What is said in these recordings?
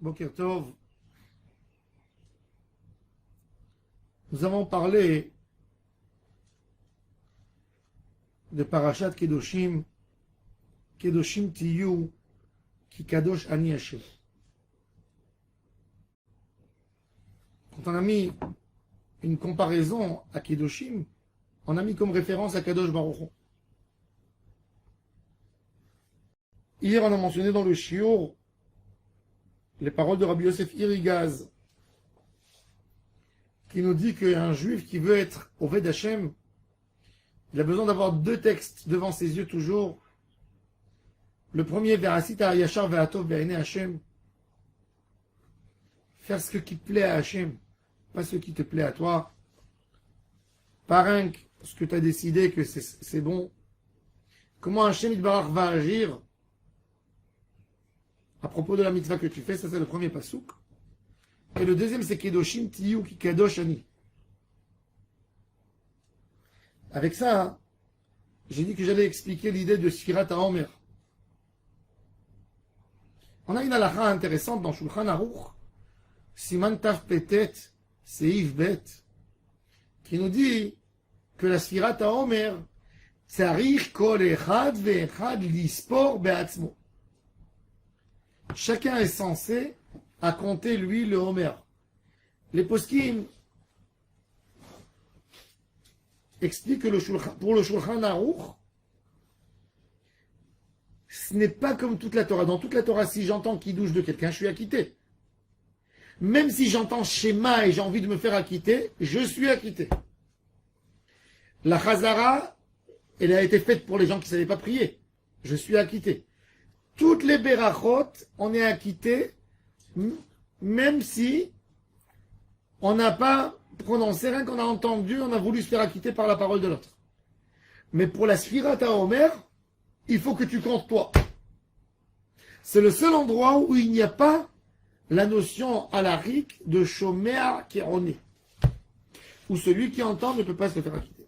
Boker Tov. Nous avons parlé de Parashat Kedoshim, Kedoshim Tiyu, Ki Kadosh Ani Hashem. Quand on a mis une comparaison à Kedoshim, on a mis comme référence à Kadosh Baruch Hu. Hier, on a mentionné dans le Shiur les paroles de Rabbi Yosef Irigaz, qui nous dit qu'un juif qui veut être Oved Hashem, il a besoin d'avoir deux textes devant ses yeux toujours. Le premier, Verasita Yashar Ve'atov Be'ene Hashem. Faire ce qui plaît à Hashem, pas ce qui te plaît à toi. Pas rien que ce que tu as décidé que c'est bon. Comment Hashem Yitbarach va agir à propos de la mitzvah que tu fais, ça c'est le premier pasouk. Et le deuxième c'est Kedoshim Tiyu Ki Kadosh Ani. Avec ça, j'ai dit que j'allais expliquer l'idée de Sfirat HaOmer. On a une halakha intéressante dans Shulchan Aruch, Siman Taf Petet Seif Bet, qui nous dit que la Sfirat HaOmer Tzarich Kol Echad Ve'echad Lispor Be'atzmo. Chacun est censé à compter lui le Homer. Les poskim expliquent que pour le Shulchan Aruch, ce n'est pas comme toute la Torah. Dans toute la Torah, si j'entends Kiddush de quelqu'un, je suis acquitté. Même si j'entends Shema et j'ai envie de me faire acquitter, je suis acquitté. La Chazara, elle a été faite pour les gens qui ne savaient pas prier. Je suis acquitté. Toutes les berachot, on est acquitté, même si on n'a pas prononcé, rien qu'on a entendu, on a voulu se faire acquitter par la parole de l'autre. Mais pour la Sfirat HaOmer, il faut que tu comptes toi. C'est le seul endroit où il n'y a pas la notion halakhique de Shomer Keroni, où celui qui entend ne peut pas se faire acquitter.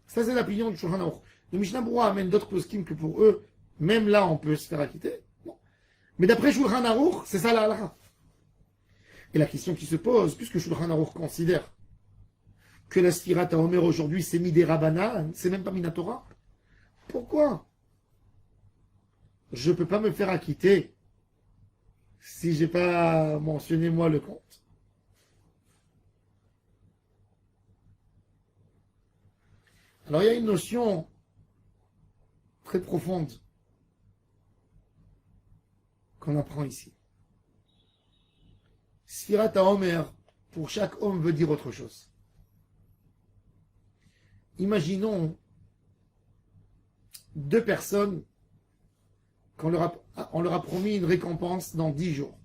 Ça, c'est l'opinion du Shulchan Aruch. Le Mishnah Berurah amène d'autres poskim que pour eux, même là, on peut se faire acquitter. Bon. Mais d'après Shulchan Aruch, c'est ça la halakha. Et la question qui se pose, puisque Shulchan Aruch considère que la Sfirat HaOmer aujourd'hui, c'est Midei Rabbanan, c'est même pas Minatora, pourquoi je ne peux pas me faire acquitter si j'ai pas mentionné moi le compte? Alors il y a une notion très profonde qu'on apprend ici. Sfirat HaOmer, pour chaque homme, veut dire autre chose. Imaginons deux personnes qu'on leur a promis une récompense dans 10 jours.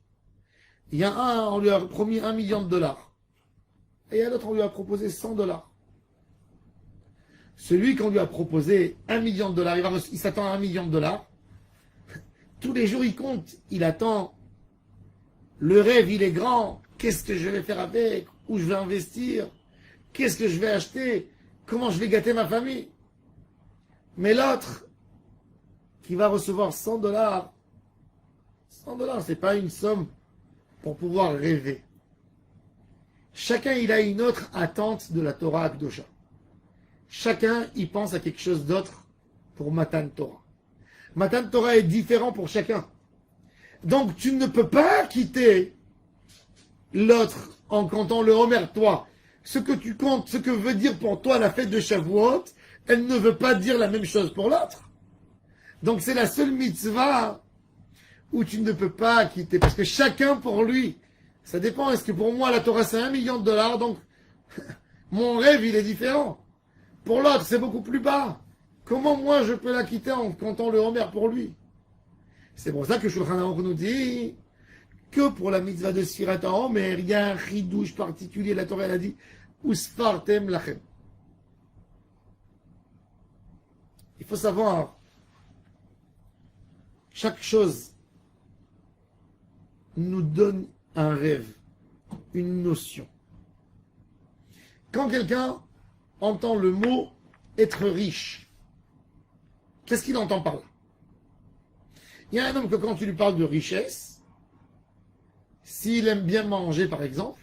Il y a un, on lui a promis $1 million. Et il y a l'autre, on lui a proposé $100. Celui qu'on lui a proposé $1 million, il s'attend à $1 million. Tous les jours, il compte, il attend. Le rêve, il est grand. Qu'est-ce que je vais faire avec? Où je vais investir? Qu'est-ce que je vais acheter? Comment je vais gâter ma famille? Mais l'autre, qui va recevoir $100, $100, c'est pas une somme pour pouvoir rêver. Chacun, il a une autre attente de la Torah Akdosha. Chacun, il pense à quelque chose d'autre pour Matan Torah. Matan Torah est différent pour chacun. Donc, tu ne peux pas quitter l'autre en comptant le Homer, toi. Ce que tu comptes, ce que veut dire pour toi la fête de Shavuot, elle ne veut pas dire la même chose pour l'autre. Donc, c'est la seule mitzvah où tu ne peux pas quitter. Parce que chacun pour lui, ça dépend. Est-ce que pour moi, la Torah, c'est $1 million, donc mon rêve, il est différent. Pour l'autre, c'est beaucoup plus bas. Comment moi, je peux la quitter en comptant le Homer pour lui? C'est pour ça que Shulchan Aruch nous dit que pour la mitzvah de Sfirat HaOmer, il y a un chidouche particulier. La Torah, elle a dit Usfartem lachem. Il faut savoir, chaque chose nous donne un rêve, une notion. Quand quelqu'un entend le mot être riche, qu'est-ce qu'il entend par là? Il y a un homme que quand tu lui parles de richesse, s'il aime bien manger par exemple,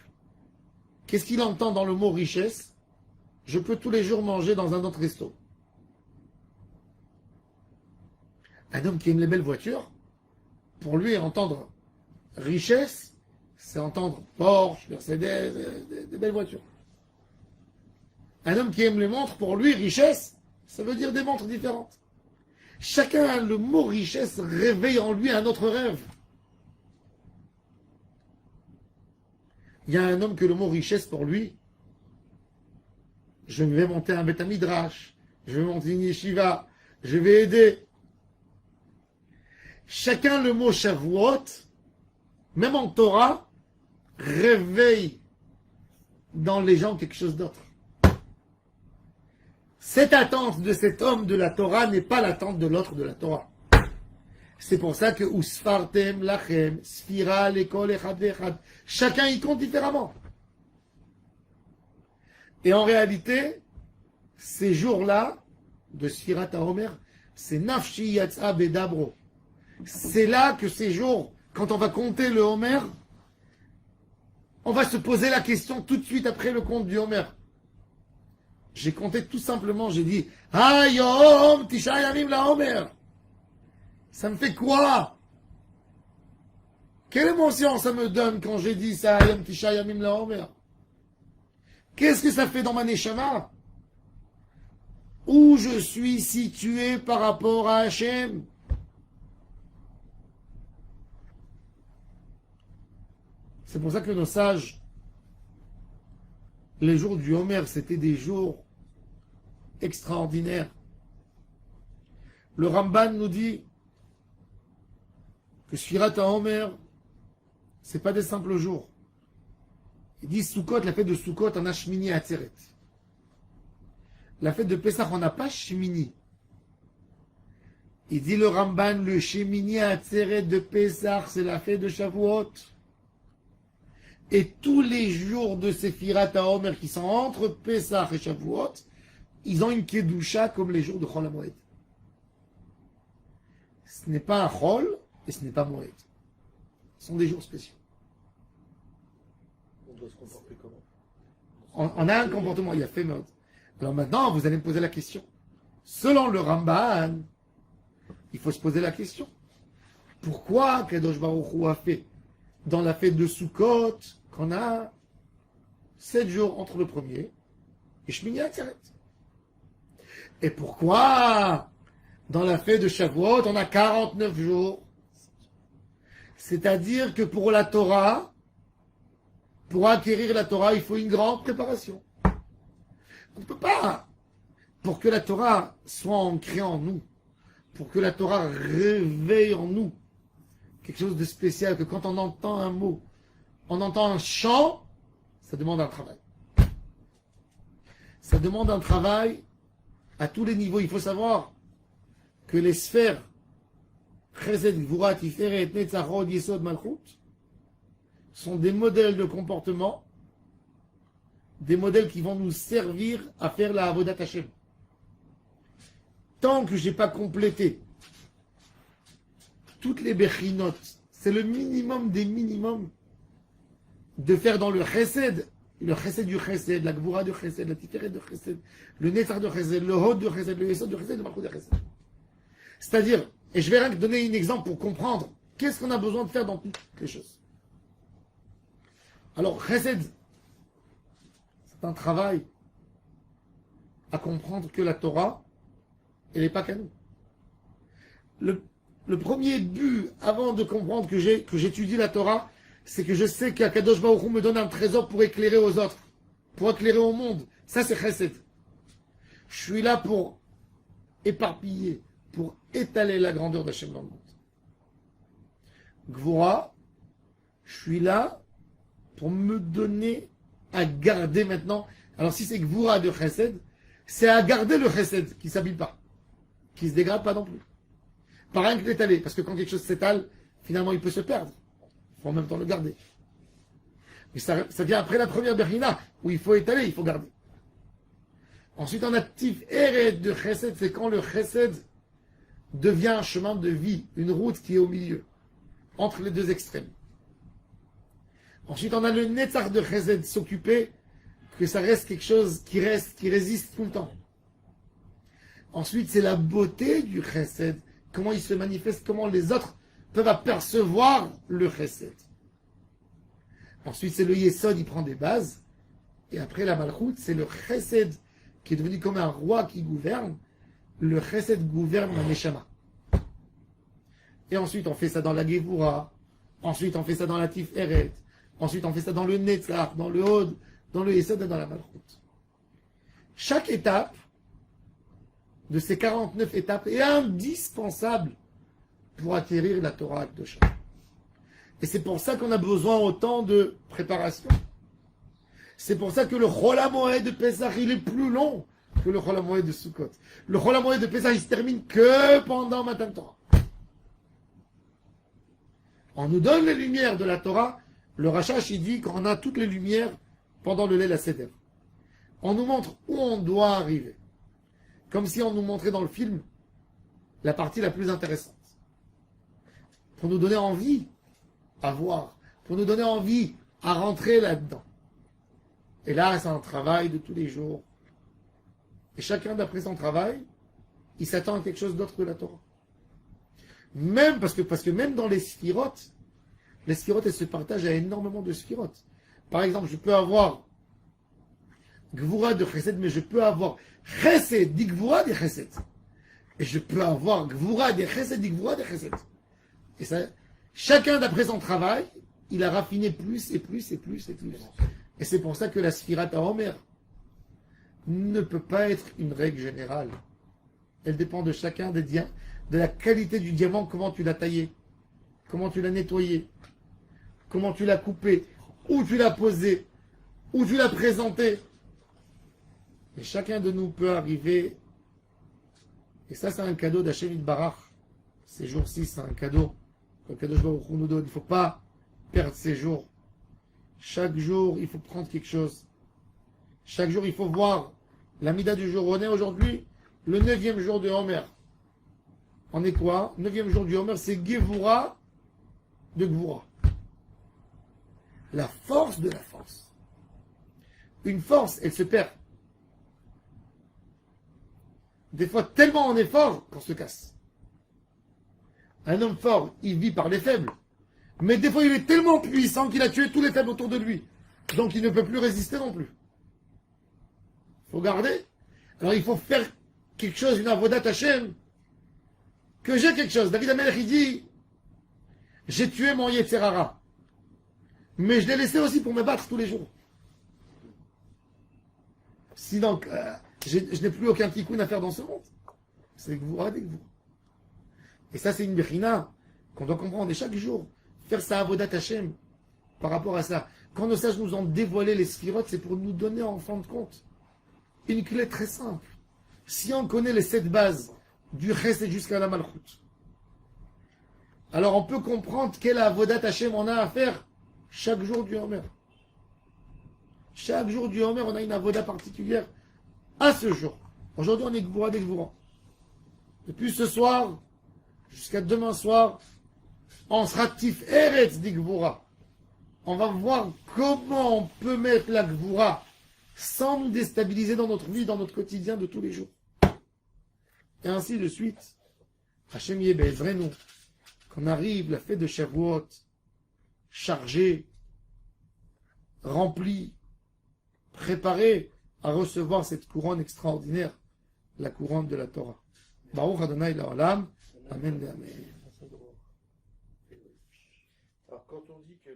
qu'est-ce qu'il entend dans le mot richesse? Je peux tous les jours manger dans un autre resto. Un homme qui aime les belles voitures, pour lui entendre richesse, c'est entendre Porsche, Mercedes, des belles voitures. Un homme qui aime les montres, pour lui, richesse, ça veut dire des montres différentes. Chacun, le mot richesse réveille en lui un autre rêve. Il y a un homme que le mot richesse, pour lui, je vais monter un Beth Midrash, je vais monter une yeshiva, je vais aider. Chacun, le mot Shavuot, même en Torah, réveille dans les gens quelque chose d'autre. Cette attente de cet homme de la Torah n'est pas l'attente de l'autre de la Torah. C'est pour ça que Usfartem lachem, Sfira l'école echad echad. Chacun y compte différemment. Et en réalité, ces jours-là, de Sfirat HaOmer, c'est Nafshi Yatsa Bedabro. C'est là que ces jours, quand on va compter le Homer, on va se poser la question tout de suite après le compte du Homer. J'ai compté tout simplement, j'ai dit Hayom Tisha Yamim la Homer. Ça me fait quoi? Quelle émotion ça me donne quand j'ai dit ça, Hayom Tisha Yamim la Homer? Qu'est-ce que ça fait dans ma neshama? Où je suis situé par rapport à Hachem? C'est pour ça que nos sages, les jours du Homer, c'était des jours extraordinaires. Le Ramban nous dit que Sfirat HaOmer, c'est pas des simples jours. Il dit Sukkot, la fête de Sukkot, on a Shmini Atzeret. La fête de Pessah, on n'a pas Shmini. Il dit le Ramban, le Shemini Atzeret de Pessah, c'est la fête de Shavuot. Et tous les jours de Sfirat HaOmer qui sont entre Pessah et Shavuot, ils ont une Kedusha comme les jours de Chol HaMoed. Ce n'est pas un Chol et ce n'est pas Moed. Ce sont des jours spéciaux. On doit se comporter comment? On a un comportement, il y a fait mode. Alors maintenant, vous allez me poser la question. Selon le Ramban, il faut se poser la question. Pourquoi Kadosh Baruch Hu a fait dans la fête de Sukkot qu'on a 7 jours entre le premier et Shmini Atzeret? Et pourquoi dans la fête de Shavuot on a 49 jours? C'est-à-dire que pour la Torah, pour acquérir la Torah, il faut une grande préparation. On ne peut pas, pour que la Torah soit ancrée en nous, pour que la Torah réveille en nous quelque chose de spécial, que quand on entend un mot, on entend un chant, ça demande un travail. Ça demande un travail à tous les niveaux. Il faut savoir que les sphères Chesed, Gvura, Tiferet, Netzach, Hod, Yesod, Malchut sont des modèles de comportement, des modèles qui vont nous servir à faire la Avodat Hashem. Tant que je n'ai pas complété toutes les Bechinot, c'est le minimum des minimums de faire dans le Chesed du Chesed, la Gvura du Chesed, la Tiferet du Chesed, le Netzach du Chesed, le Hod du Chesed, le Yesod du Chesed, le Malchut du Chesed. C'est-à-dire, et je vais rien que donner un exemple pour comprendre qu'est-ce qu'on a besoin de faire dans toutes les choses. Alors, Chesed, c'est un travail à comprendre que la Torah, elle n'est pas qu'à nous. Le premier but, avant de comprendre que j'étudie la Torah, c'est que je sais qu'Akadosh Baruch Hu me donne un trésor pour éclairer aux autres, pour éclairer au monde. Ça, c'est Chesed. Je suis là pour éparpiller, pour étaler la grandeur d'Hachem dans le monde. Gvura, je suis là pour me donner à garder maintenant. Alors si c'est Gvura de Chesed, c'est à garder le Chesed qui ne s'habille pas, qui ne se dégrade pas non plus. Pas rien que l'étaler, parce que quand quelque chose s'étale, finalement il peut se perdre. Il faut en même temps le garder. Mais ça vient après la première Berhina, où il faut étaler, il faut garder. Ensuite on a Tif Eret de Chesed, c'est quand le Chesed devient un chemin de vie, une route qui est au milieu, entre les deux extrêmes. Ensuite, on a le Netzach de Chesed, s'occuper que ça reste quelque chose qui résiste tout le temps. Ensuite, c'est la beauté du Chesed, comment il se manifeste, comment les autres peuvent apercevoir le Chesed. Ensuite, c'est le Yesod, il prend des bases. Et après, la Malchut, c'est le Chesed qui est devenu comme un roi qui gouverne. Le Chesed gouverne la Neshama. Et ensuite, on fait ça dans la Gevura. Ensuite, on fait ça dans la Tiferet. Ensuite, on fait ça dans le Netzach, dans le Hod, dans le Yesod et dans la Malchut. Chaque étape de ces 49 étapes est indispensable pour acquérir la Torah Akdosha. Et c'est pour ça qu'on a besoin autant de préparation. C'est pour ça que le Chol HaMoed de Pesach, il est plus long que le Chol HaMoed de Sukkot. Le Chol HaMoed de Pesach, il se termine que pendant Matan Torah. On nous donne les lumières de la Torah. Le Rashash, il dit qu'on a toutes les lumières pendant le Leil HaSeder. On nous montre où on doit arriver. Comme si on nous montrait dans le film la partie la plus intéressante. Pour nous donner envie à voir. Pour nous donner envie à rentrer là-dedans. Et là, c'est un travail de tous les jours. Et chacun, d'après son travail, il s'attend à quelque chose d'autre que la Torah. Même parce que même dans les sphirotes, elles se partagent à énormément de sphirotes. Par exemple, je peux avoir Gvura de Chesed, mais je peux avoir Chesed di Gvura de Chesed. Et je peux avoir Gvura de Chesed di Gvura de Chesed. Et ça, chacun d'après son travail, il a raffiné plus et plus et plus et plus. Et c'est pour ça que la Sfirat HaOmer ne peut pas être une règle générale. Elle dépend de chacun de la qualité du diamant, comment tu l'as taillé, comment tu l'as nettoyé, comment tu l'as coupé, où tu l'as posé, où tu l'as présenté. Et chacun de nous peut arriver, et ça c'est un cadeau d'Hashem Yitbarach. Ces jours-ci, c'est un cadeau que Kadosh Baruch Hu nous donne. Il ne faut pas perdre ces jours. Chaque jour, il faut prendre quelque chose. Chaque jour, il faut voir la mida du jour. On est aujourd'hui le 9e jour de Homer. On est quoi? 9e jour du Homer, c'est Gevura de Gvura. La force de la force. Une force, elle se perd. Des fois, tellement on est fort qu'on se casse. Un homme fort, il vit par les faibles. Mais des fois, il est tellement puissant qu'il a tué tous les faibles autour de lui. Donc, il ne peut plus résister non plus. Il faut garder. Alors, il faut faire quelque chose, une avodat Hashem. Que j'ai quelque chose. David HaMelech, il dit, j'ai tué mon Yetzerara. Mais je l'ai laissé aussi pour me battre tous les jours. Sinon, je n'ai plus aucun tikkun à faire dans ce monde. C'est que vous regardez que vous. Et ça, c'est une bechina qu'on doit comprendre. Et chaque jour, faire sa avodat Hashem par rapport à ça. Quand nos sages nous ont dévoilé les sphirotes, c'est pour nous donner en fin de compte une clé très simple. Si on connaît les 7 bases du Chesed jusqu'à la Malchut, alors on peut comprendre quelle avodat Hashem on a à faire chaque jour du Homer. Chaque jour du Homer, on a une avodat particulière à ce jour. Aujourd'hui, on est Gvura des Gvura. Depuis ce soir jusqu'à demain soir, on sera Tif Eretz di Gvura. On va voir comment on peut mettre la Gvura sans nous déstabiliser dans notre vie, dans notre quotidien de tous les jours. Et ainsi de suite. Hashem Yebezrenu, qu'on arrive la fête de Shavuot, chargé, rempli, préparé à recevoir cette couronne extraordinaire, la couronne de la Torah. Baruch Adonai La'olam. Amen. Alors quand on dit que